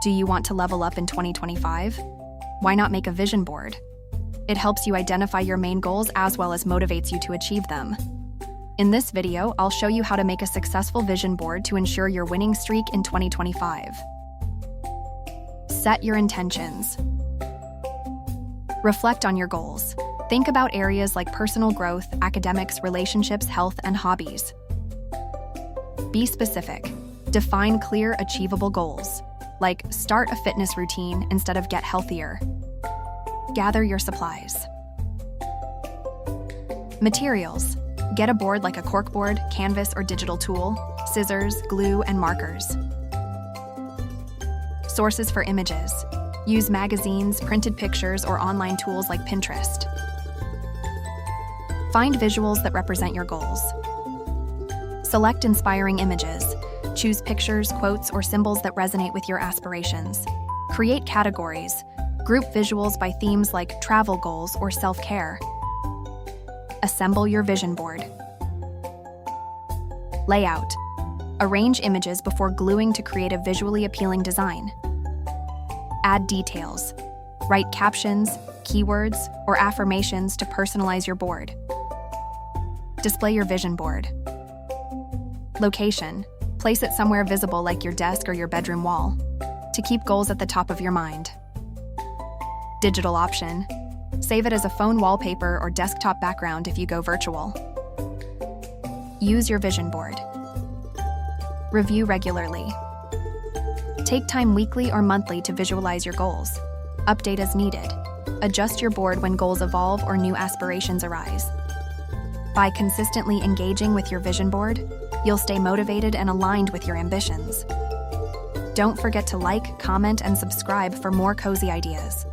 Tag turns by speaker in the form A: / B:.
A: Do you want to level up in 2025? Why not make a vision board? It helps you identify your main goals as well as motivates you to achieve them. In this video, I'll show you how to make a successful vision board to ensure your winning streak in 2025. Set your intentions. Reflect on your goals. Think about areas like personal growth, academics, relationships, health, and hobbies. Be specific. Define clear, achievable goals, like start a fitness routine instead of get healthier. Gather your supplies. Materials. Get a board like a corkboard, canvas, or digital tool, scissors, glue, and markers. Sources for images. Use magazines, printed pictures, or online tools like Pinterest. Find visuals that represent your goals. Select inspiring images. Choose pictures, quotes, or symbols that resonate with your aspirations. Create categories. Group visuals by themes like travel goals or self-care. Assemble your vision board. Layout. Arrange images before gluing to create a visually appealing design. Add details. Write captions, keywords, or affirmations to personalize your board. Display your vision board. Location. Place it somewhere visible like your desk or your bedroom wall, to keep goals at the top of your mind. Digital option. Save it as a phone wallpaper or desktop background if you go virtual. Use your vision board. Review regularly. Take time weekly or monthly to visualize your goals. Update as needed. Adjust your board when goals evolve or new aspirations arise. By consistently engaging with your vision board, you'll stay motivated and aligned with your ambitions. Don't forget to like, comment, and subscribe for more cozy ideas.